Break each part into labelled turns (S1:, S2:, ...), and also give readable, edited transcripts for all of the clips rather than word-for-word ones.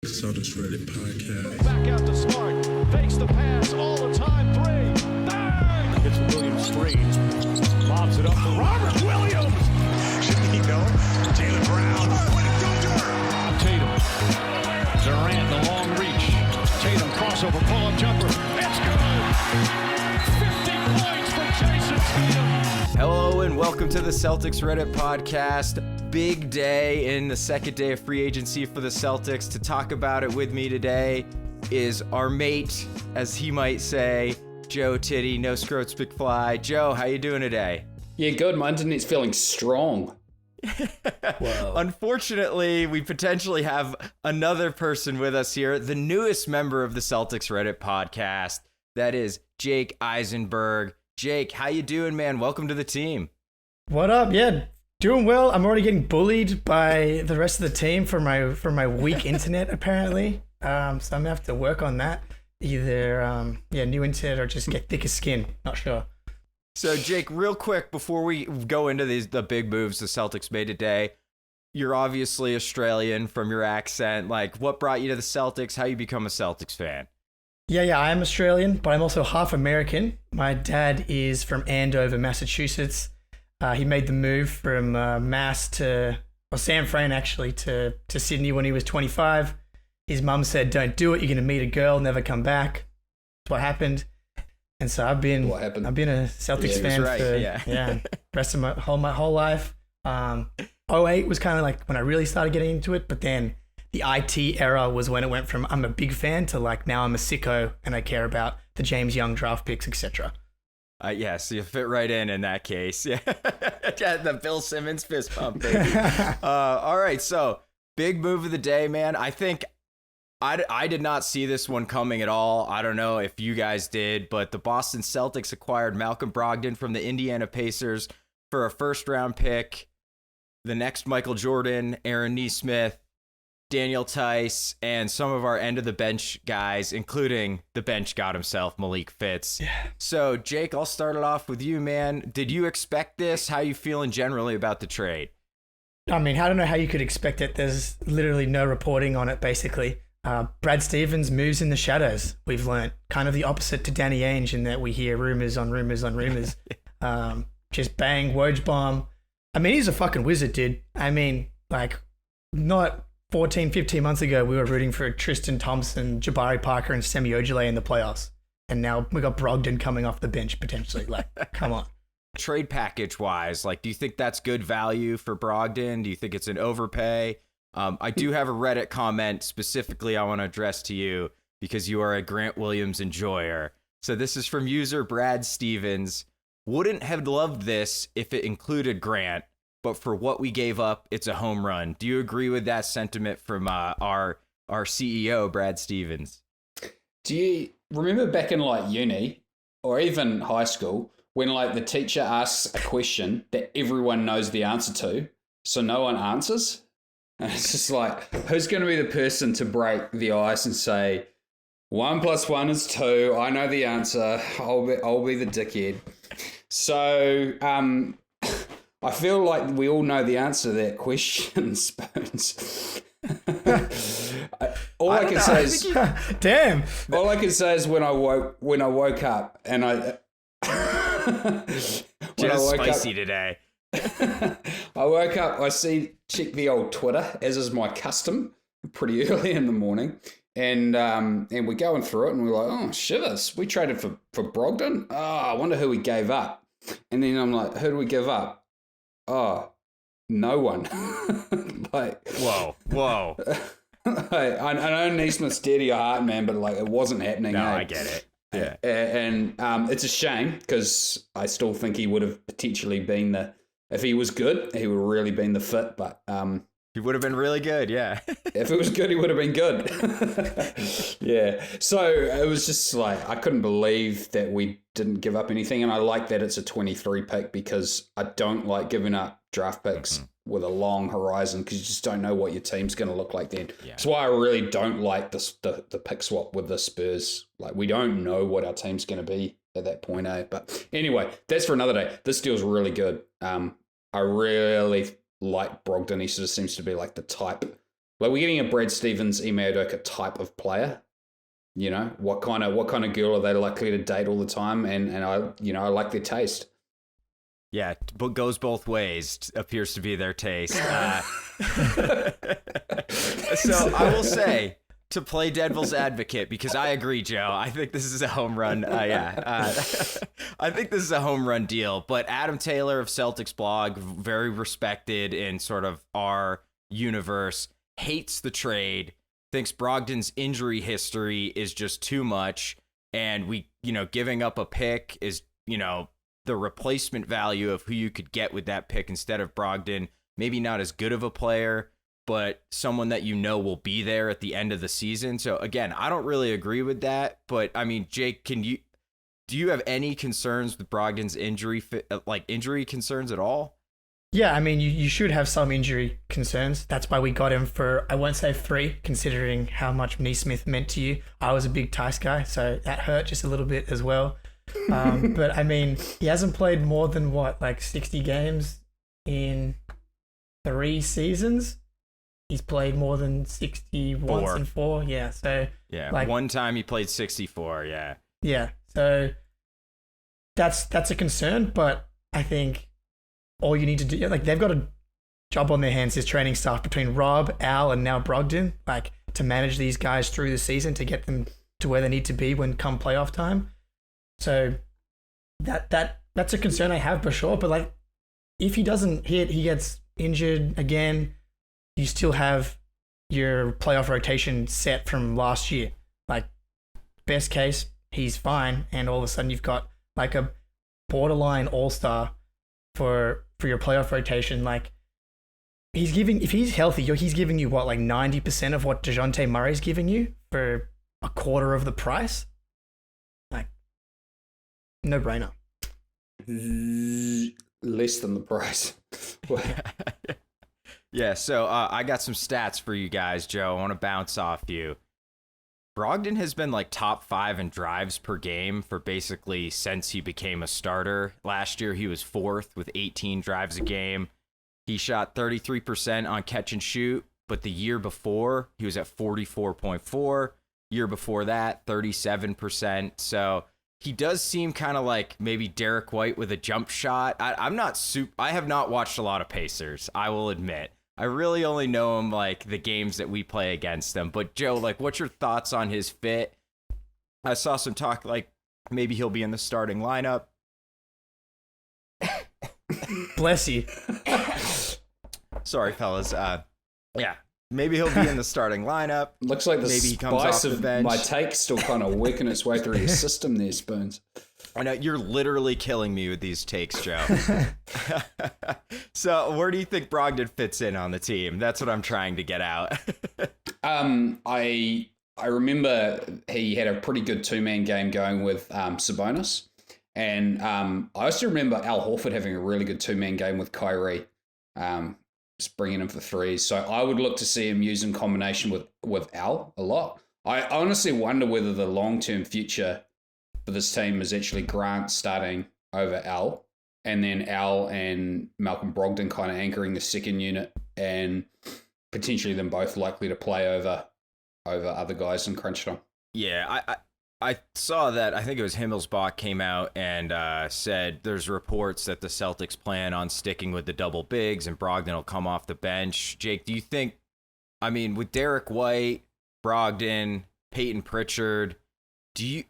S1: Celtics Reddit podcast.
S2: Back out to Smart. Fakes the pass all the time. Three. Bang! It's Williams three. Lobs it up for Robert Williams.
S3: Should he know? Jaylen Brown. What a thunder!
S2: Tatum. Durant, the long reach. Tatum crossover pull-up jumper. It's good. 50 points for Jason Tatum.
S4: Hello and welcome to the Celtics Reddit podcast. Big day in the second day of free agency for the Celtics. To talk about it with me today is our mate, as he might say, Joe Titty, No Scroats McFly. Joe, how you doing today?
S5: Yeah, good. My internet's feeling strong.
S4: Whoa. Unfortunately, we potentially have another person with us here, the newest member of the Celtics Reddit podcast. That is Jake Eisenberg. Jake, how you doing, man? Welcome to the team.
S6: What up? Yeah, doing well. I'm already getting bullied by the rest of the team for my weak internet, apparently. So I'm gonna have to work on that. Either new internet or just get thicker skin. Not sure.
S4: So Jake, real quick before we go into the big moves the Celtics made today, you're obviously Australian from your accent. Like, what brought you to the Celtics? How you become a Celtics fan?
S6: Yeah, I am Australian, but I'm also half American. My dad is from Andover, Massachusetts. He made the move from San Fran actually to Sydney when he was 25. His mum said, "Don't do it. You're going to meet a girl, never come back." That's what happened. And so I've been a Celtics fan for rest of my whole life. 08 was kind of like when I really started getting into it, but then the IT era was when it went from I'm a big fan to like now I'm a sicko and I care about the James Young draft picks, etc.
S4: So you fit right in that case. Yeah, the Bill Simmons fist pump, baby. All right, so big move of the day, man. I think I did not see this one coming at all. I don't know if you guys did, but the Boston Celtics acquired Malcolm Brogdon from the Indiana Pacers for a first-round pick, the next Michael Jordan, Aaron Nesmith, Daniel Tice, and some of our end-of-the-bench guys, including the bench god himself, Malik Fitz. Yeah. So, Jake, I'll start it off with you, man. Did you expect this? How you feeling generally about the trade?
S6: I mean, I don't know how you could expect it. There's literally no reporting on it, basically. Brad Stevens moves in the shadows, we've learned. Kind of the opposite to Danny Ainge in that we hear rumors on rumors on rumors. Just bang, Woj bomb. I mean, he's a fucking wizard, dude. I mean, like, not 14, 15 months ago, we were rooting for Tristan Thompson, Jabari Parker, and Semi Ojeleye in the playoffs. And now we got Brogdon coming off the bench, potentially. Like, come on.
S4: Trade package-wise, like, do you think that's good value for Brogdon? Do you think it's an overpay? I do have a Reddit comment specifically I want to address to you because you are a Grant Williams enjoyer. So this is from user Brad Stevens. Wouldn't have loved this if it included Grant, but for what we gave up, it's a home run. Do you agree with that sentiment from our CEO, Brad Stevens?
S5: Do you remember back in like uni or even high school when like the teacher asks a question that everyone knows the answer to, so no one answers? And it's just like, who's going to be the person to break the ice and say, 1 + 1 is 2. I know the answer. I'll be the dickhead. So I feel like we all know the answer to that question, Spoons. All I can say is,
S6: damn.
S5: All I can say is when I woke up and
S4: spicy today.
S5: I woke up, check the old Twitter, as is my custom, pretty early in the morning, and we're going through it, and we're like, oh, shivers, we traded for Brogdon? Oh, I wonder who we gave up. And then I'm like, who do we give up? Oh, no one. Like,
S4: whoa.
S5: I know Neesmith's dear to your heart, man, but like, it wasn't happening.
S4: No,
S5: hey?
S4: I get it. Yeah.
S5: And it's a shame because I still think he would have potentially been if he was good, he would have really been the fit, but
S4: he would have been really good, yeah.
S5: If it was good, he would have been good. Yeah. So it was just like, I couldn't believe that we didn't give up anything, and I like that it's a 23 pick because I don't like giving up draft picks with a long horizon because you just don't know what your team's going to look like then. Yeah. That's why I really don't like the pick swap with the Spurs. Like, we don't know what our team's going to be at that point, eh? But anyway, that's for another day. This deal's really good. I really like Brogdon. He sort of seems to be like the type Like we're getting a Brad Stevens, Ime Udoka type of player. You know, what kind of girl are they likely to date all the time? And I like their taste.
S4: Yeah, but goes both ways. Appears to be their taste. So I will say, to play devil's advocate, because I agree, Joe. I think this is a home run. I think this is a home run deal. But Adam Taylor of Celtics blog, very respected in sort of our universe, hates the trade. Thinks Brogdon's injury history is just too much, and giving up a pick is, the replacement value of who you could get with that pick instead of Brogdon. Maybe not as good of a player, but someone that will be there at the end of the season. So again, I don't really agree with that. But I mean, Jake, do you have any concerns with Brogdon's injury concerns at all?
S6: Yeah, I mean, you should have some injury concerns. That's why we got him for, I won't say free, considering how much Neesmith meant to you. I was a big Tice guy, so that hurt just a little bit as well. But I mean, he hasn't played more than 60 games in 3 seasons. He's played more than 60 once in 4. Yeah, so
S4: yeah, one time he played 64. Yeah,
S6: yeah. So that's a concern, but I think all you need to do, they've got a job on their hands, this training staff between Rob, Al, and now Brogdon, to manage these guys through the season to get them to where they need to be when come playoff time. So that's a concern I have for sure. But if he doesn't hit, he gets injured again, you still have your playoff rotation set from last year. Best case, he's fine, and all of a sudden you've got a borderline all-star for your playoff rotation. If he's healthy, he's giving you 90% of what DeJounte Murray's giving you for a quarter of the price. No brainer.
S5: Less than the price.
S4: Yeah, so I got some stats for you guys, Joe. I want to bounce off you. Brogdon has been top 5 in drives per game for basically since he became a starter. Last year, he was 4th with 18 drives a game. He shot 33% on catch and shoot, but the year before, he was at 44.4. Year before that, 37%. So he does seem kind of like maybe Derek White with a jump shot. I have not watched a lot of Pacers, I will admit. I really only know him the games that we play against them. But Joe, what's your thoughts on his fit? I saw some talk maybe he'll be in the starting lineup.
S6: Bless you.
S4: Sorry, fellas. Yeah, maybe he'll be in the starting lineup.
S5: Looks like the
S4: maybe he comes
S5: spice
S4: off the
S5: of
S4: bench.
S5: my take still kind of working its way through your system there, Spoons.
S4: I know, you're literally killing me with these takes, Joe. So where do you think Brogdon fits in on the team? That's what I'm trying to get out.
S5: I remember he had a pretty good 2-man game going with Sabonis. And I also remember Al Horford having a really good 2-man game with Kyrie, just bringing him for threes. So I would look to see him use in combination with Al a lot. I honestly wonder whether the long-term future for this team is actually Grant starting over Al, and then Al and Malcolm Brogdon kind of anchoring the second unit, and potentially them both likely to play over other guys in crunch time.
S4: Yeah, I saw that. I think it was Himmelsbach came out and said there's reports that the Celtics plan on sticking with the double bigs and Brogdon will come off the bench. Jake, do you think, with Derek White, Brogdon, Peyton Pritchard,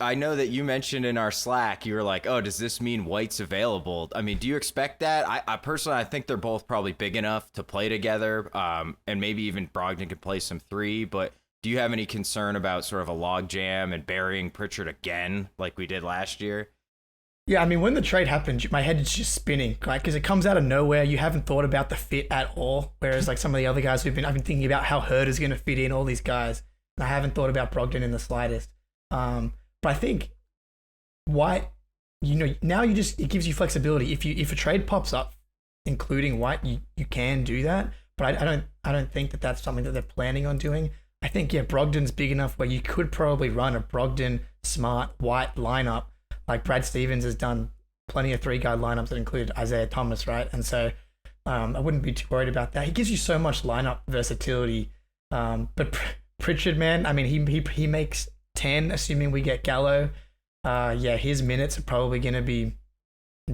S4: I know that you mentioned in our Slack, you were like, oh, does this mean White's available? Do you expect that? I personally, I think they're both probably big enough to play together, and maybe even Brogdon could play some 3, but do you have any concern about sort of a log jam and burying Pritchard again like we did last year?
S6: Yeah, when the trade happened, my head is just spinning, because it comes out of nowhere. You haven't thought about the fit at all, whereas some of the other guys I've been thinking about how Hurd is going to fit in, all these guys, and I haven't thought about Brogdon in the slightest. But I think White, now it gives you flexibility. If a trade pops up, including White, you can do that. But I don't think that that's something that they're planning on doing. I think Brogdon's big enough where you could probably run a Brogdon, Smart, White lineup. Like Brad Stevens has done plenty of 3-guy lineups that include Isaiah Thomas, right? And so I wouldn't be too worried about that. He gives you so much lineup versatility But Pritchard, man, I mean, he makes 10, assuming we get Gallo. Yeah, his minutes are probably going to be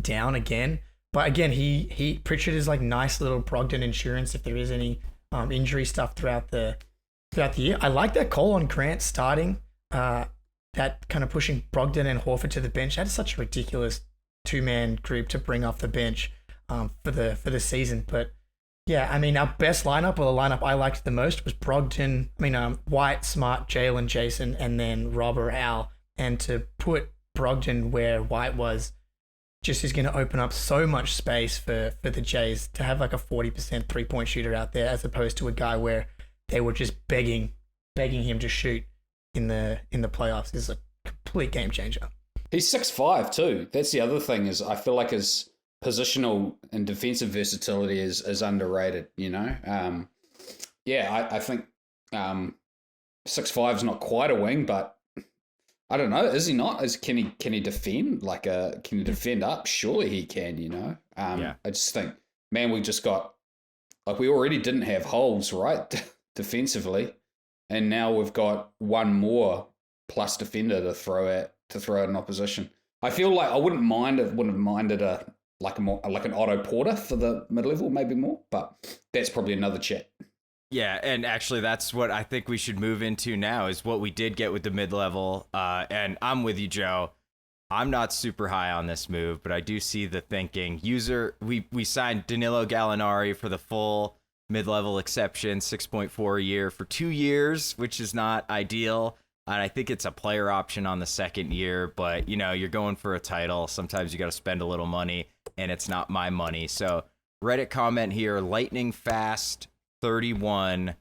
S6: down again. But again, Pritchard is like nice little Brogdon insurance if there is any injury stuff throughout the year. I like that call on Grant starting. That kind of pushing Brogdon and Horford to the bench. That's such a ridiculous two-man group to bring off the bench for the season. But yeah, I mean, our best lineup, or the lineup I liked the most, was Brogdon. I mean, White, Smart, Jalen, Jason, and then Rob or Al. And to put Brogdon where White was just is going to open up so much space for the Jays to have like a 40% three-point shooter out there, as opposed to a guy where they were just begging him to shoot in the playoffs. Is a complete game changer.
S5: He's 6'5" too. That's the other thing, is I feel like his positional and defensive versatility is underrated, you know? I think 6'5" is not quite a wing, but I don't know. Is he not? Can he defend? Can he defend up? Surely he can, you know? I just think, man, we just got, we already didn't have holes, right? Defensively. And now we've got one more plus defender to throw at an opposition. I feel like I wouldn't have minded an Otto Porter for the mid-level, maybe more, but that's probably another chat.
S4: Yeah, and actually that's what I think we should move into now, is what we did get with the mid-level. And I'm with you, Joe. I'm not super high on this move, but I do see the thinking. We signed Danilo Gallinari for the full mid-level exception, 6.4 a year for 2 years, which is not ideal. And I think it's a player option on the second year, but you know, you're going for a title. Sometimes you got to spend a little money, and it's not my money. So Reddit comment here, Lightning Fast 31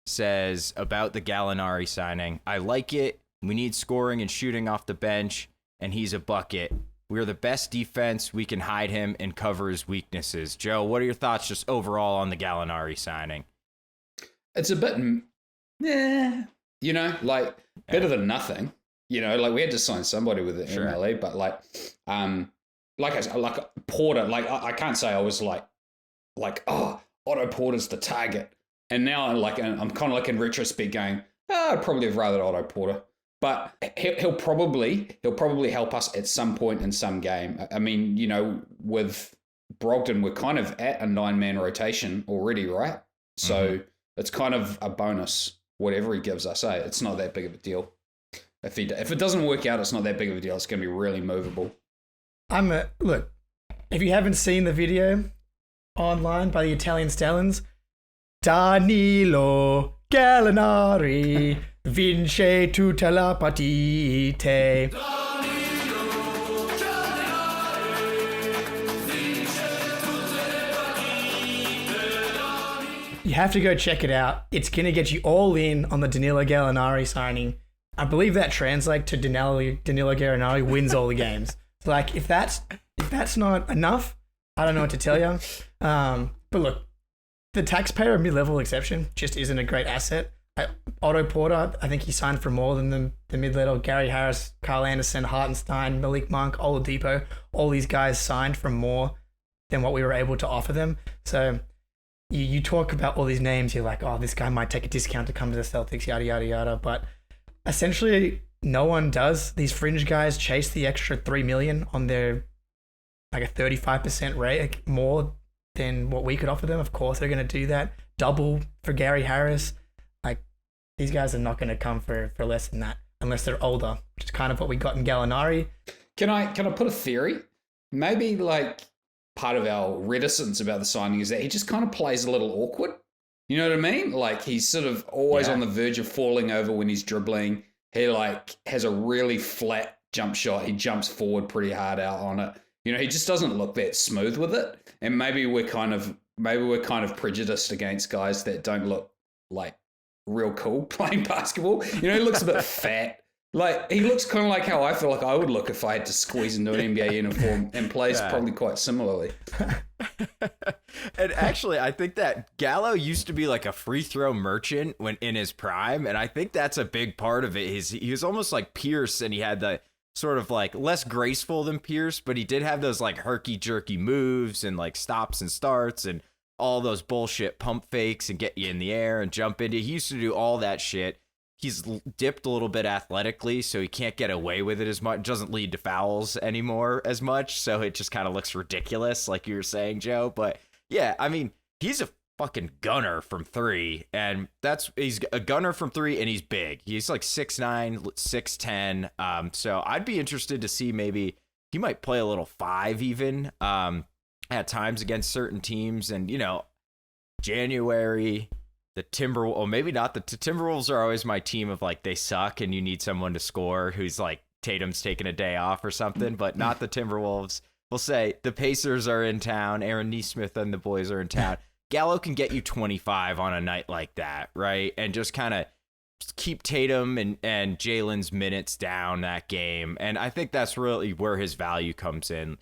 S4: says about the Gallinari signing, I like it. We need scoring and shooting off the bench, and he's a bucket. We're the best defense. We can hide him and cover his weaknesses. Joe, what are your thoughts just overall on the Gallinari signing?
S5: It's a bit, you know, like better than nothing. You know, like we had to sign somebody with the MLE, but like Porter, like I can't say I was like, oh, Otto Porter's the target. And now I'm kind of like in retrospect going, I'd probably have rather Otto Porter. But he'll probably help us at some point in some game. I mean, you know, with Brogdon, we're kind of at a 9-man rotation already, right? So it's kind of a bonus, whatever he gives us. It's not that big of a deal. If it doesn't work out, it's not that big of a deal. It's going to be really movable.
S6: Look, if you haven't seen the video online by the Italian Stallions, Danilo Gallinari vince tutta la partite. You have to go check it out. It's going to get you all in on the Danilo Gallinari signing. I believe that translates to Danilo Gallinari wins all the games. So like, if that's not enough, I don't know what to tell you. But look, the taxpayer mid-level exception just isn't a great asset. Otto Porter, I think he signed for more than the mid-level. Gary Harris, Kyle Anderson, Hartenstein, Malik Monk, Oladipo, all these guys signed for more than what we were able to offer them. So you talk about all these names, you're like, oh, this guy might take a discount to come to the Celtics, yada, yada, yada. But essentially, no one does. These fringe guys chase the extra $3 million on their like a 35% rate, more than what we could offer them. Of course, they're going to do that. Double for Gary Harris. Like, these guys are not going to come for less than that unless they're older, which is kind of what we got in Gallinari.
S5: Can I put a theory? Maybe like part of our reticence about the signing is that he just kind of plays a little awkward. You know what I mean? Like, he's sort of always on the verge of falling over when he's dribbling. He like has a really flat jump shot. He jumps forward pretty hard out on it. You know, he just doesn't look that smooth with it. And maybe we're kind of prejudiced against guys that don't look like real cool playing basketball. You know, he looks a bit fat. Like, he looks kind of like how I feel like I would look if I had to squeeze into an NBA uniform, and plays probably quite similarly.
S4: And actually, I think that Gallo used to be like a free throw merchant when in his prime, and I think that's a big part of it. He was almost like Pierce, and he had the sort of like less graceful than Pierce, but he did have those like herky jerky moves and like stops and starts, and all those bullshit pump fakes and get you in the air and jump into. He used to do all that shit. He's dipped a little bit athletically, so he can't get away with it as much. Doesn't lead to fouls anymore as much, so it just kind of looks ridiculous, like you were saying, Joe. But yeah, I mean, he's a fucking gunner from three, and he's a gunner from three, and he's big. He's like 6'9", 6'10". So I'd be interested to see maybe he might play a little five even at times against certain teams, and January. The Timberwolves, or maybe not. The Timberwolves are always my team of like they suck and you need someone to score who's like Tatum's taking a day off or something, but not the Timberwolves. We'll say the Pacers are in town. Aaron Nesmith and the boys are in town. Gallo can get you 25 on a night like that, right? And just kind of keep Tatum and Jalen's minutes down that game. And I think that's really where his value comes in.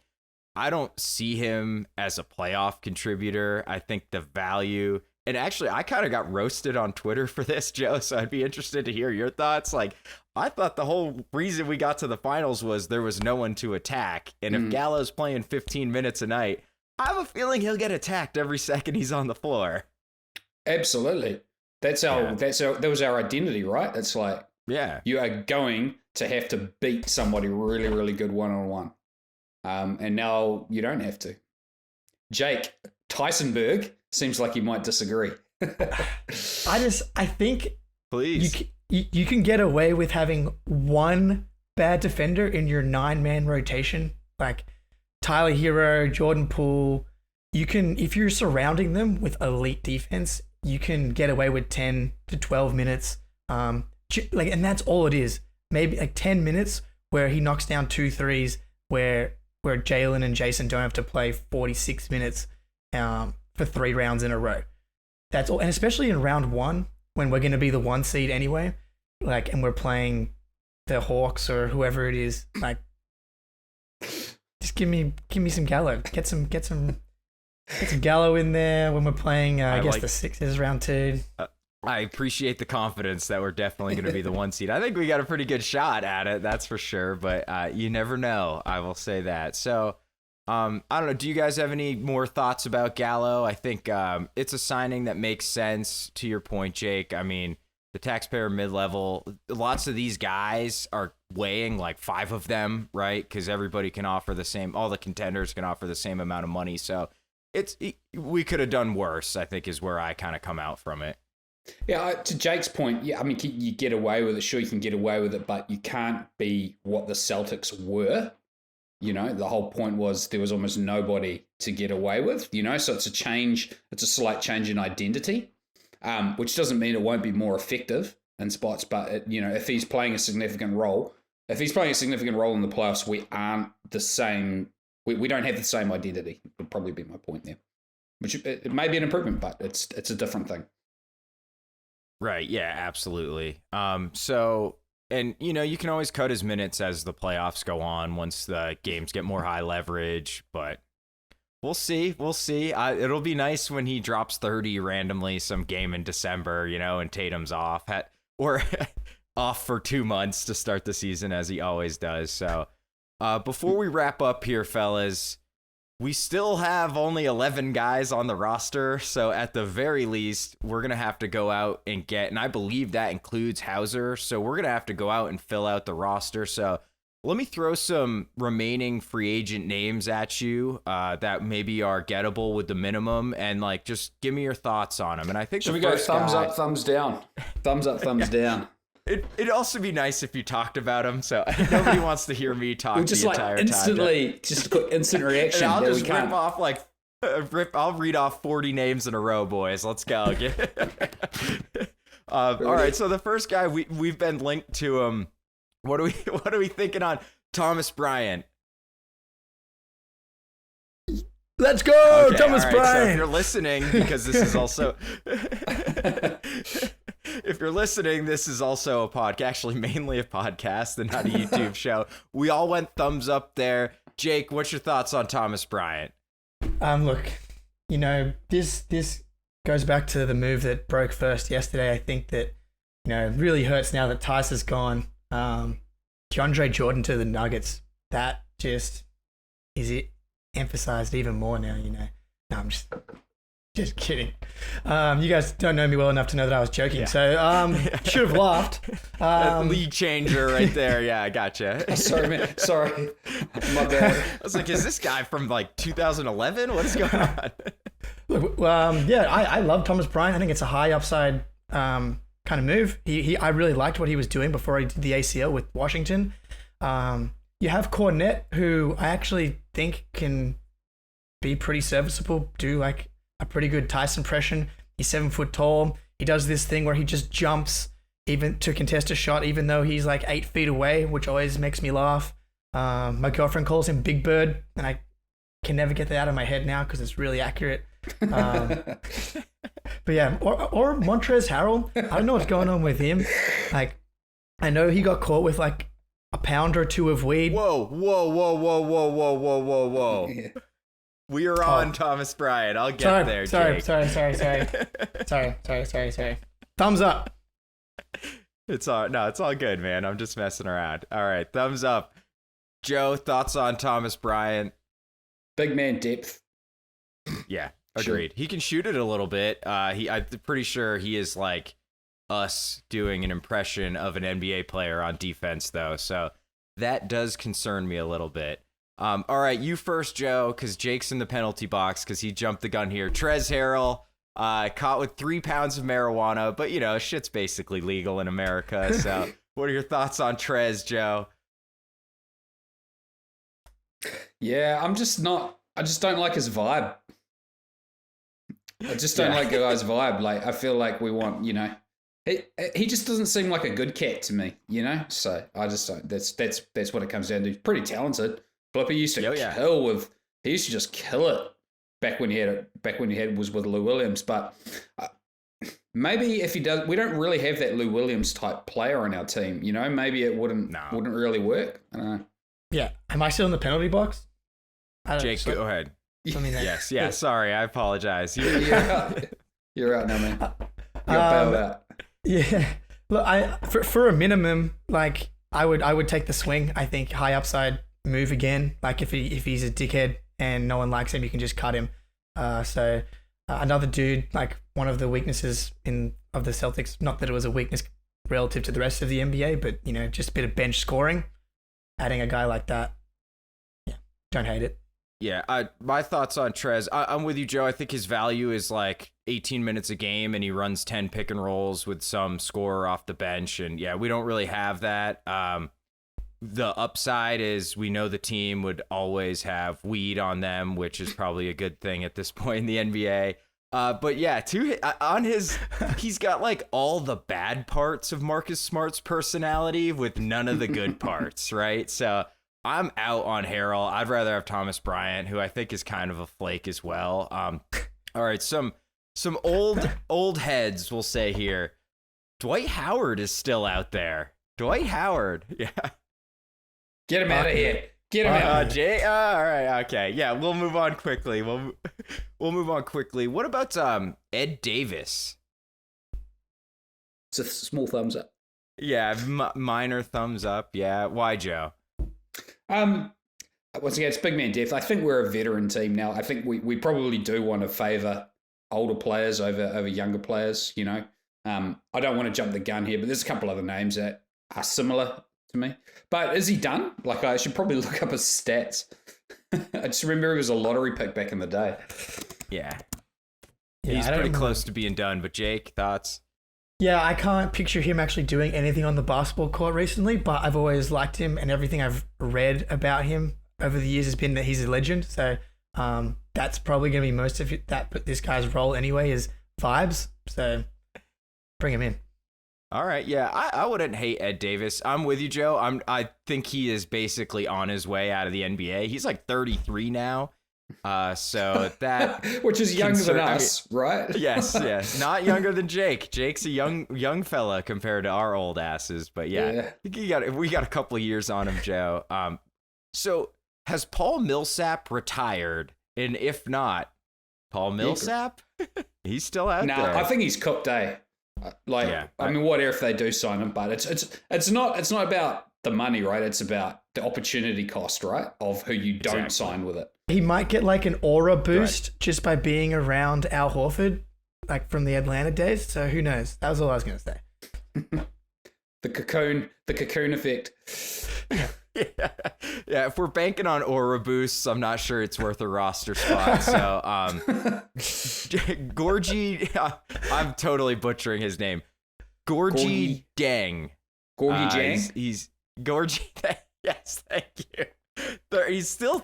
S4: I don't see him as a playoff contributor. I think the value... And actually, I kind of got roasted on Twitter for this, Joe, so I'd be interested to hear your thoughts. Like, I thought the whole reason we got to the finals was there was no one to attack. And if Gallo's playing 15 minutes a night, I have a feeling he'll get attacked every second he's on the floor.
S5: Absolutely. That was our identity, right? It's like, you are going to have to beat somebody really, really good one-on-one. And now you don't have to. Jake, Tysonberg seems like you might disagree.
S6: I think
S4: please
S6: you can get away with having one bad defender in your 9-man rotation, like Tyler Hero, Jordan Poole. You can, if you're surrounding them with elite defense, you can get away with 10 to 12 minutes. And that's all it is. Maybe like 10 minutes where he knocks down 2 threes, where Jalen and Jason don't have to play 46 minutes for 3 rounds in a row. That's all. And especially in round 1, when we're going to be the 1 seed anyway, and we're playing the Hawks or whoever it is, just give me some Gallo. Get some Gallo in there when we're playing, the Sixers round 2.
S4: I appreciate the confidence that we're definitely going to be the 1 seed. I think we got a pretty good shot at it, that's for sure. But you never know. I will say that. So, I don't know. Do you guys have any more thoughts about Gallo? I think it's a signing that makes sense. To your point, Jake. I mean, the taxpayer mid-level, lots of these guys are weighing like 5 of them, right? Because everybody can offer the same. All the contenders can offer the same amount of money. So we could have done worse, I think, is where I kind of come out from it.
S5: Yeah, to Jake's point, I mean, you get away with it. Sure, you can get away with it, but you can't be what the Celtics were. The whole point was there was almost nobody to get away with, so it's a change. It's a slight change in identity, which doesn't mean it won't be more effective in spots. But, if he's playing a significant role, in the playoffs, we aren't the same. We don't have the same identity, would probably be my point there, which it may be an improvement, but it's a different thing.
S4: Right. Yeah, absolutely. And, you can always cut his minutes as the playoffs go on once the games get more high leverage, but we'll see. It'll be nice when he drops 30 randomly some game in December, and Tatum's off or off for 2 months to start the season as he always does. So before we wrap up here, fellas, we still have only 11 guys on the roster, so at the very least, we're going to have to go out and and I believe that includes Hauser, so we're going to have to go out and fill out the roster. So let me throw some remaining free agent names at you that maybe are gettable with the minimum, and just give me your thoughts on them. And I think
S5: should we go thumbs up, thumbs down? Thumbs up, thumbs down.
S4: It'd also be nice if you talked about him, so nobody wants to hear me talk the entire time.
S5: Just a quick instant reaction.
S4: And I'll just rip off I'll read off 40 names in a row, boys. Let's go. All right, so the first guy we've been linked to him. What are we thinking on Thomas Bryant?
S6: Let's go,
S4: okay,
S6: Thomas Bryant.
S4: So if you're listening, because this is also if you're listening, this is also a podcast, actually mainly a podcast and not a YouTube show. We all went thumbs up there. Jake, what's your thoughts on Thomas Bryant?
S6: Look, this goes back to the move that broke first yesterday. I think that, it really hurts now that Tice is gone. DeAndre Jordan to the Nuggets, that just is it emphasized even more now, No, I'm just Just kidding. You guys don't know me well enough to know that I was joking. So should have laughed.
S4: League changer right there. Yeah, I gotcha.
S5: Sorry, man. Sorry. My bad.
S4: I was like, is this guy from like 2011? What's going on?
S6: Look, I love Thomas Bryant. I think it's a high upside kind of move. I really liked what he was doing before he did the ACL with Washington. You have Cornette, who I actually think can be pretty serviceable, do like a pretty good Tyson impression. He's 7 foot tall. He does this thing where he just jumps even to contest a shot, even though he's like 8 feet away, which always makes me laugh. My girlfriend calls him Big Bird, and I can never get that out of my head now because it's really accurate. But yeah, or Montrezl Harrell. I don't know what's going on with him. Like, I know he got caught with like a pound or two of weed.
S4: Whoa.
S5: Yeah.
S4: We are on Thomas Bryant. I'll get there, Jake.
S6: Sorry. Thumbs up.
S4: It's all good, man. I'm just messing around. All right, thumbs up. Joe, thoughts on Thomas Bryant?
S5: Big man depth.
S4: Yeah, agreed. He can shoot it a little bit. I'm pretty sure he is like us doing an impression of an NBA player on defense, though. So that does concern me a little bit. All right, you first, Joe, because Jake's in the penalty box because he jumped the gun here. Trez Harrell, caught with 3 pounds of marijuana, but, you know, shit's basically legal in America. So what are your thoughts on Trez, Joe?
S5: Yeah, I just don't like his vibe. I just don't like the guy's vibe. Like, I feel like we want, you know, he just doesn't seem like a good cat to me, you know? So I just don't, that's what it comes down to. He's pretty talented. Flipper used to he used to just kill it back when he was with Lou Williams. But maybe if he does, we don't really have that Lou Williams type player on our team. You know, maybe it wouldn't really work. I don't know.
S6: Yeah, am I still in the penalty box?
S4: Jake, go ahead.
S6: Yes.
S4: Yeah. Sorry, I apologize.
S5: You're out. You're out now, man. You got bailed out.
S6: Yeah. Look, for a minimum, like I would take the swing. I think high upside move again. Like if he's a dickhead and no one likes him, you can just cut him. So another dude, like one of the weaknesses of the Celtics, not that it was a weakness relative to the rest of the NBA, but you know, just a bit of bench scoring. Adding a guy like that, yeah, don't hate it.
S4: Yeah, my thoughts on Trez. I'm with you, Joe. I think his value is like 18 minutes a game, and he runs 10 pick and rolls with some scorer off the bench. And yeah, we don't really have that. The upside is we know the team would always have weed on them, which is probably a good thing at this point in the NBA. But yeah, he's got like all the bad parts of Marcus Smart's personality with none of the good parts, right? So I'm out on Harrell. I'd rather have Thomas Bryant, who I think is kind of a flake as well. All right, some old heads will say here. Dwight Howard is still out there. Dwight Howard, yeah.
S5: Get him out of here. Get him out.
S4: Jay. All right. Okay. Yeah. We'll move on quickly. We'll move on quickly. What about Ed Davis?
S5: It's a small thumbs up.
S4: Yeah. Minor thumbs up. Yeah. Why, Joe?
S5: Once again, it's big man depth. I think we're a veteran team now. I think we probably do want to favor older players over younger players. You know, I don't want to jump the gun here, but there's a couple other names that are similar to me. But is he done? Like, I should probably look up his stats. I just remember he was a lottery pick back in the day.
S4: Yeah. He's pretty close to being done. But Jake, thoughts?
S6: Yeah, I can't picture him actually doing anything on the basketball court recently, but I've always liked him, and everything I've read about him over the years has been that he's a legend. So that's probably going to be most of this guy's role anyway, is vibes. So bring him in.
S4: All right, yeah, I wouldn't hate Ed Davis. I'm with you, Joe. I think he is basically on his way out of the NBA. He's like 33 now, so that
S5: which is younger than us, right?
S4: Yes, not younger than Jake. Jake's a young fella compared to our old asses, but yeah. we got a couple of years on him, Joe. So has Paul Millsap retired? And if not, Paul Millsap, he's still out there.
S5: I think he's cooked, eh? I mean, what if they do sign him? But it's not about the money, right? It's about the opportunity cost, right? Of who you don't sign with it.
S6: He might get like an aura boost just by being around Al Horford, like from the Atlanta days. So who knows? That was all I was going to say.
S5: The cocoon effect.
S4: Yeah. If we're banking on aura boosts, I'm not sure it's worth a roster spot. So, Gorgie, I'm totally butchering his name. Gorgie Dang.
S5: Gorgie Dang.
S4: He's Gorgie. Yes, thank you.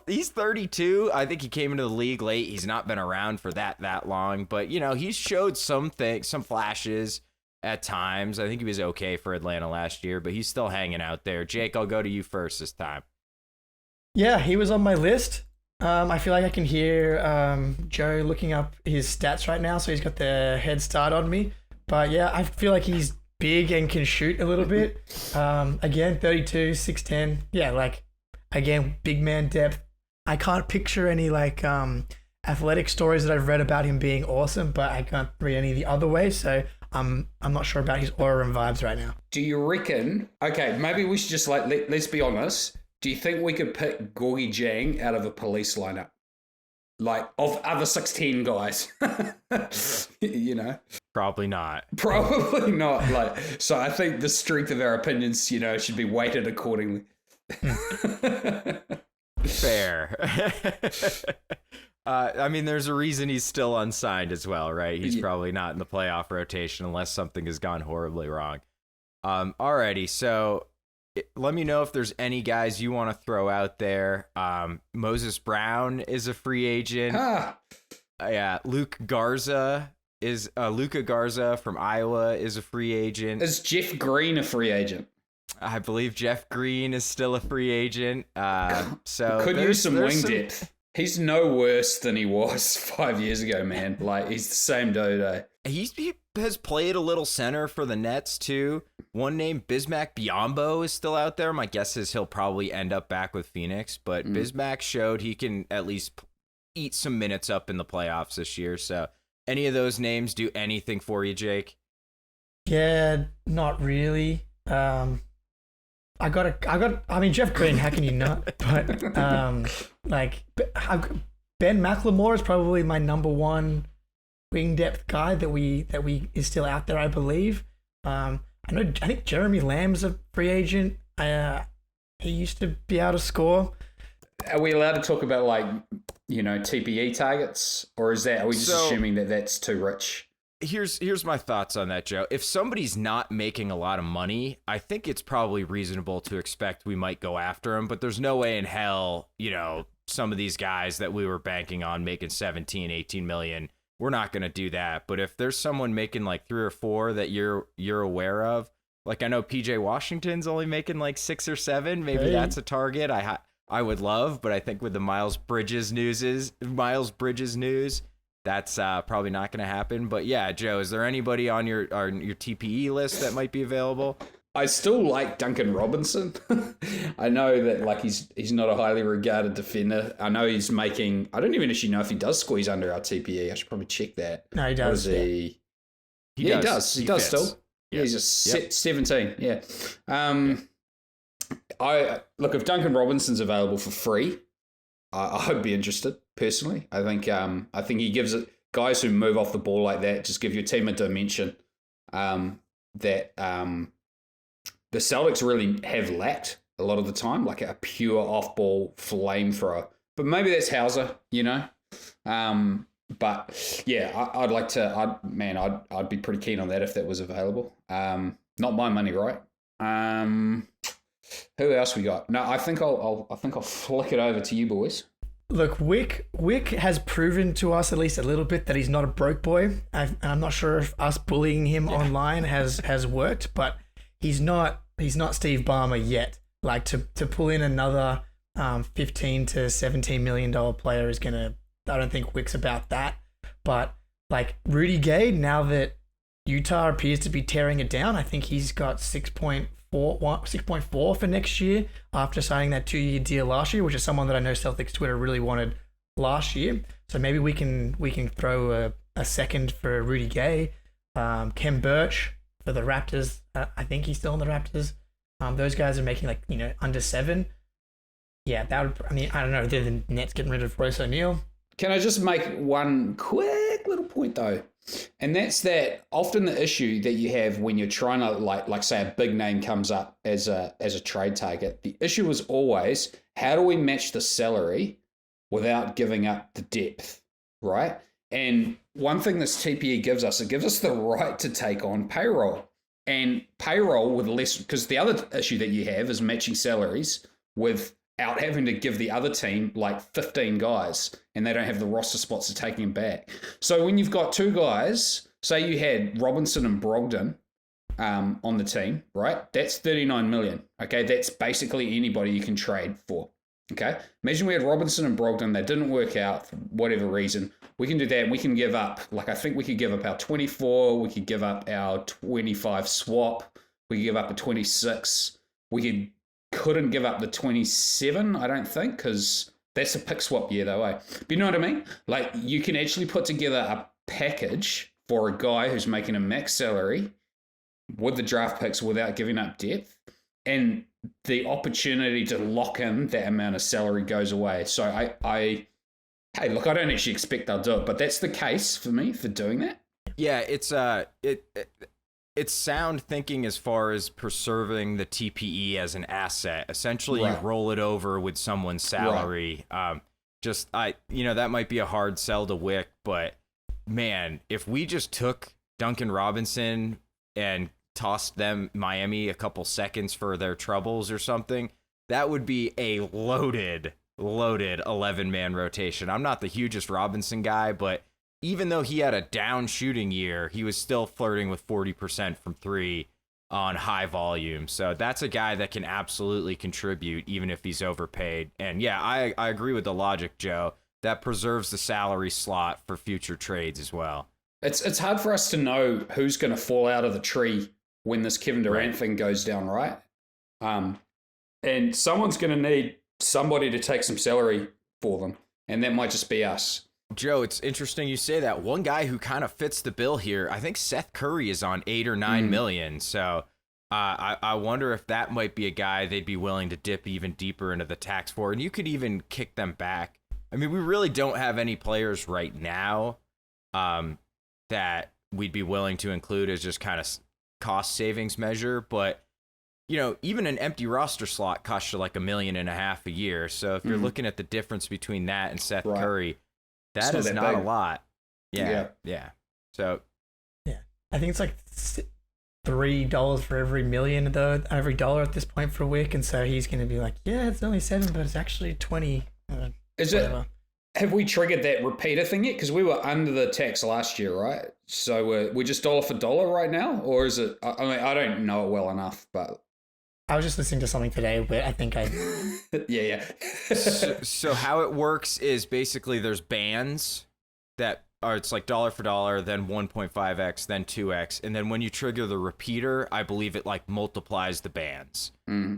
S4: He's 32. I think he came into the league late. He's not been around for that long, but he's showed some flashes at times. I think he was okay for Atlanta last year, but he's still hanging out there. Jake, I'll go to you first this time.
S6: Yeah, he was on my list. I feel like I can hear Joe looking up his stats right now, so he's got the head start on me. But yeah, I feel like he's big and can shoot a little bit. Again, 32, 6'10". Yeah, again, big man depth. I can't picture any athletic stories that I've read about him being awesome, but I can't read any the other way. So I'm not sure about his aura and vibes right now.
S5: Do you reckon? Okay, maybe we should just let's be honest. Do you think we could pick Gorgie Jang out of a police lineup? Of other 6'10" guys.
S4: Probably not.
S5: Probably not. So I think the strength of our opinions, should be weighted accordingly.
S4: Fair. I mean, there's a reason he's still unsigned as well, right? He's probably not in the playoff rotation unless something has gone horribly wrong. Alrighty, so let me know if there's any guys you want to throw out there. Moses Brown is a free agent. Yeah, Luca Garza from Iowa is a free agent.
S5: Is Jeff Green a free agent?
S4: I believe Jeff Green is still a free agent. So
S5: could use some wing depth. He's no worse than he was 5 years ago, man. He's the same dodo.
S4: He has played a little center for the Nets, too. One named Bismack Biyombo is still out there. My guess is he'll probably end up back with Phoenix, but Bismack showed he can at least eat some minutes up in the playoffs this year. So any of those names do anything for you, Jake?
S6: Yeah, not really. I mean, Jeff Green, how can you not? But Ben McLemore is probably my number one wing depth guy that we is still out there, I believe. I think Jeremy Lamb's a free agent. He used to be able to score.
S5: Are we allowed to talk about TPE targets, or are we just assuming that that's too rich?
S4: Here's my thoughts on that, Joe. If somebody's not making a lot of money, I think it's probably reasonable to expect we might go after him, but there's no way in hell, some of these guys that we were banking on making 17, 18 million, we're not going to do that. But if there's someone making 3 or 4 that you're aware of, I know PJ Washington's only making 6 or 7, maybe that's a target I would love, but I think with the Miles Bridges news, that's probably not going to happen. But yeah, Joe, is there anybody on your TPE list that might be available?
S5: I still like Duncan Robinson. I know that he's not a highly regarded defender. I know he's making. I don't even actually know if he does squeeze under our TPE. I should probably check that.
S6: No, he does.
S5: He does. He does still. Yeah, he's just 17. Yeah. If Duncan Robinson's available for free, I'd be interested personally. I think he gives it guys who move off the ball like that just give your team a dimension that the Celtics really have lacked a lot of the time, a pure off-ball flamethrower. But maybe that's Hauser, But yeah, I'd like to. I'd be pretty keen on that if that was available. Not my money, right? Who else we got? No, I think I'll flick it over to you boys.
S6: Look, Wick has proven to us at least a little bit that he's not a broke boy. And I'm not sure if us bullying him online has worked, but he's not Steve Ballmer yet. To pull in another $15 to $17 million player is gonna. I don't think Wick's about that. But Rudy Gay, now that Utah appears to be tearing it down, I think he's got 6.4 for next year after signing that 2-year deal last year, which is someone that I know Celtics Twitter really wanted last year. So maybe we can throw a second for Rudy Gay. Kem Birch for the Raptors. I think he's still in the Raptors. Those guys are making under 7. Yeah, that would. I mean, I don't know. The Nets getting rid of Royce O'Neal.
S5: Can I just make one quick little point though? And that's that often the issue that you have when you're trying to like say a big name comes up as a trade target. The issue is always how do we match the salary without giving up the depth, right? And one thing this TPE gives us, it gives us the right to take on payroll. And payroll with less, because the other issue that you have is matching salaries without having to give the other team like 15 guys and they don't have the roster spots to take them back. So when you've got 2 guys, say you had Robinson and Brogdon on the team, right? That's 39 million. Okay, that's basically anybody you can trade for. Okay, imagine we had Robinson and Brogdon. That didn't work out for whatever reason. We can do that. And we can give up, I think we could give up our 24. We could give up our 25 swap. We could give up a 26. We couldn't give up the 27, I don't think, because that's a pick swap year though, eh? But you know what I mean? Like, you can actually put together a package for a guy who's making a max salary with the draft picks without giving up depth. And the opportunity to lock in that amount of salary goes away. So hey, look, I don't actually expect they'll do it, but that's the case for me for doing that.
S4: Yeah, it's sound thinking as far as preserving the TPE as an asset. Essentially,
S5: Right.
S4: You roll it over with someone's salary. Right. That might be a hard sell to Wick, but man, if we just took Duncan Robinson and tossed them Miami a couple seconds for their troubles or something, that would be a loaded 11-man rotation. I'm not the hugest Robinson guy, but even though he had a down shooting year, he was still flirting with 40% from 3 on high volume. So that's a guy that can absolutely contribute even if he's overpaid. And yeah, I agree with the logic, Joe. That preserves the salary slot for future trades as well.
S5: It's hard for us to know who's going to fall out of the tree when this Kevin Durant thing goes down, right? And someone's going to need somebody to take some salary for them, and that might just be us.
S4: Joe, it's interesting you say that. One guy who kind of fits the bill here, I think Seth Curry is on 8 or 9 million. So I wonder if that might be a guy they'd be willing to dip even deeper into the tax for. And you could even kick them back. I mean, we really don't have any players right now that we'd be willing to include as just kind of cost savings measure. But, even an empty roster slot costs you like $1.5 million a year. So if you're looking at the difference between that and Seth Curry, that is not a lot. Yeah. So,
S6: yeah, I think it's like $3 for every million, though, every dollar at this point for Wick, and so he's going to be like, yeah, it's only 7, but it's actually 20.
S5: Is whatever. Have we triggered that repeater thing yet? Because we were under the tax last year, right? So we're just dollar for dollar right now, or is it? I mean, I don't know it well enough, but
S6: I was just listening to something today where I think
S5: yeah.
S4: So how it works is basically there's bands that are, it's like dollar for dollar, then 1.5x, then 2x. And then when you trigger the repeater, I believe it like multiplies the bands.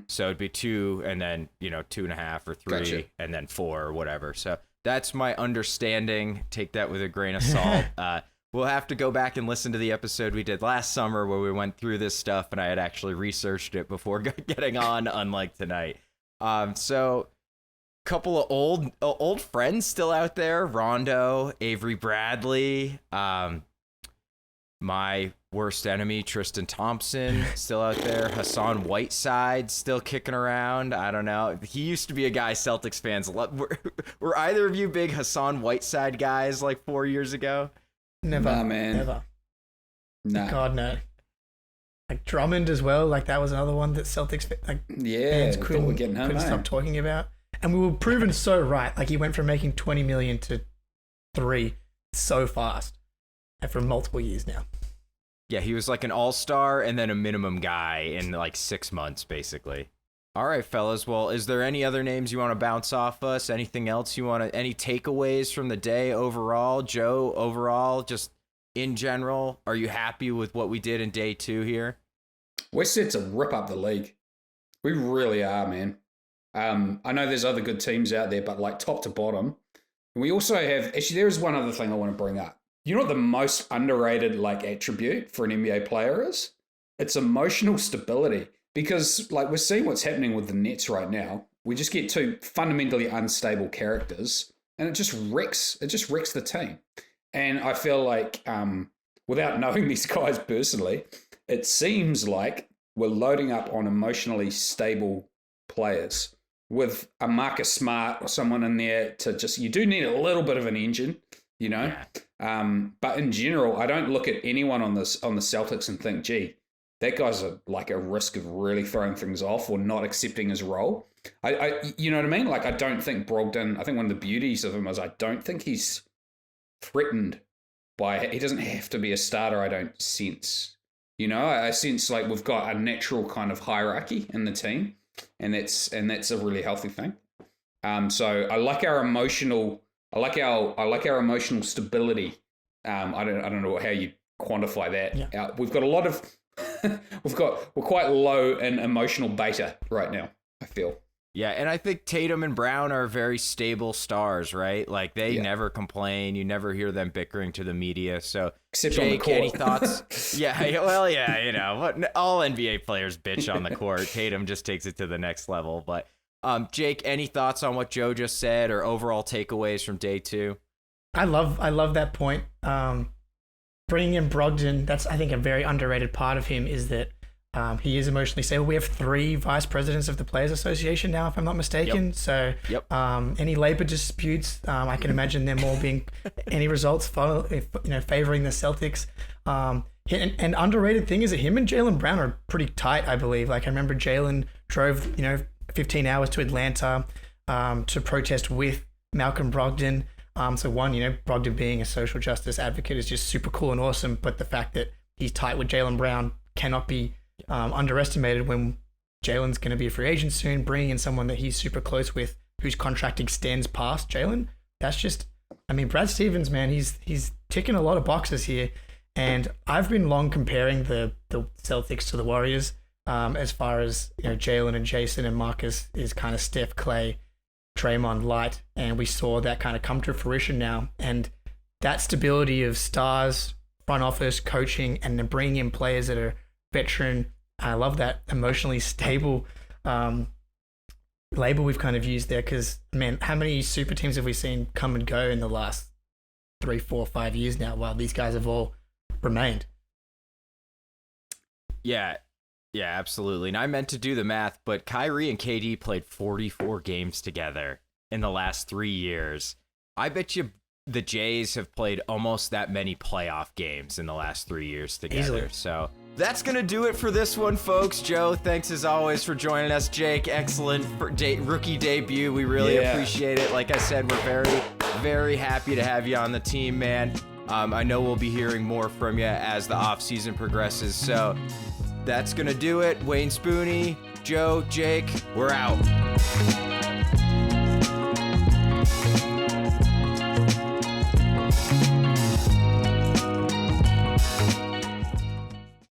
S4: So it'd be 2 and then, 2.5 or 3
S5: Gotcha.
S4: and then 4 or whatever. So that's my understanding. Take that with a grain of salt. We'll have to go back and listen to the episode we did last summer where we went through this stuff and I had actually researched it before getting on, unlike tonight. So couple of old friends still out there. Rondo, Avery Bradley, my worst enemy, Tristan Thompson, still out there. Hassan Whiteside still kicking around. I don't know. He used to be a guy Celtics fans love. Were either of you big Hassan Whiteside guys like 4 years ago?
S6: never,
S5: Nah, man.
S6: never.
S5: Nah.
S6: God, no. Like Drummond as well. Like that was another one that Celtics
S5: Yeah,
S6: fans
S5: I thought we're getting home,
S6: couldn't
S5: eh?
S6: stop talking about. And we were proven so right. Like he went from making 20 million to 3 so fast, and for multiple years now.
S4: Yeah, he was like an all-star and then a minimum guy in like 6 months, basically. All right, fellas. Well, is there any other names you want to bounce off us? Anything else you want to, any takeaways from the day overall? Joe, overall, just in general, are you happy with what we did in day 2 here?
S5: We're set to rip up the league. We really are, man. I know there's other good teams out there, but like top to bottom. And we also have, actually, there is one other thing I want to bring up. you know what the most underrated like attribute for an NBA player is? It's emotional stability. Because like we're seeing what's happening with the Nets right now. We just get two fundamentally unstable characters, and it just wrecks the team. And I feel like without knowing these guys personally, it seems like we're loading up on emotionally stable players with a Marcus Smart or someone in there to just, you do need a little bit of an engine, you know? Yeah. But in general, I don't look at anyone on the Celtics and think, gee, that guy's like a risk of really throwing things off or not accepting his role. I you know what I mean? Like, I don't think Brogdon, I think one of the beauties of him is I don't think he's threatened by, he doesn't have to be a starter, I don't sense. You know, I sense like we've got a natural kind of hierarchy in the team, and that's a really healthy thing. So I like our emotional stability. I don't know how you quantify that. Yeah. We've got a lot of we're quite low in emotional beta right now, I feel.
S4: Yeah, and I think Tatum and Brown are very stable stars, right? Like, they never complain. You never hear them bickering to the media. So,
S5: except
S4: Jake,
S5: on the court.
S4: Any thoughts? Well, you know, all NBA players bitch on the court. Tatum just takes it to the next level. But, Jake, any thoughts on what Joe just said or overall takeaways from day 2?
S6: I love that point. Bringing in Brogdon, that's, I think, a very underrated part of him is that he is emotionally stable. We have 3 vice presidents of the Players Association now, if I'm not mistaken. Yep. So any labor disputes, I can imagine them all being any results favoring the Celtics. And underrated thing is that him and Jaylen Brown are pretty tight, I believe. Like, I remember Jaylen drove 15 hours to Atlanta to protest with Malcolm Brogdon. So one, Brogdon being a social justice advocate is just super cool and awesome. But the fact that he's tight with Jaylen Brown cannot be underestimated when Jaylen's going to be a free agent soon. Bringing in someone that he's super close with, whose contract extends past Jaylen, that's just, Brad Stevens, man, he's ticking a lot of boxes here. And I've been long comparing the Celtics to the Warriors as far as Jaylen and Jason and Marcus is kind of Steph, Clay, Draymond light, and we saw that kind of come to fruition now. And that stability of stars, front office, coaching, and then bringing in players that are veteran. I love that emotionally stable label we've kind of used there, because, man, how many super teams have we seen come and go in the last 3, 4, 5 years now while these guys have all remained?
S4: Yeah, absolutely. And I meant to do the math, but Kyrie and KD played 44 games together in the last 3 years. I bet you the Jays have played almost that many playoff games in the last 3 years together.
S6: Easily.
S4: So that's going to do it for this one, folks. Joe, thanks as always for joining us. Jake, excellent rookie debut. We really appreciate it. Like I said, we're very, very happy to have you on the team, man. I know we'll be hearing more from you as the offseason progresses. So that's going to do it. Wayne Spooney, Joe, Jake, we're out.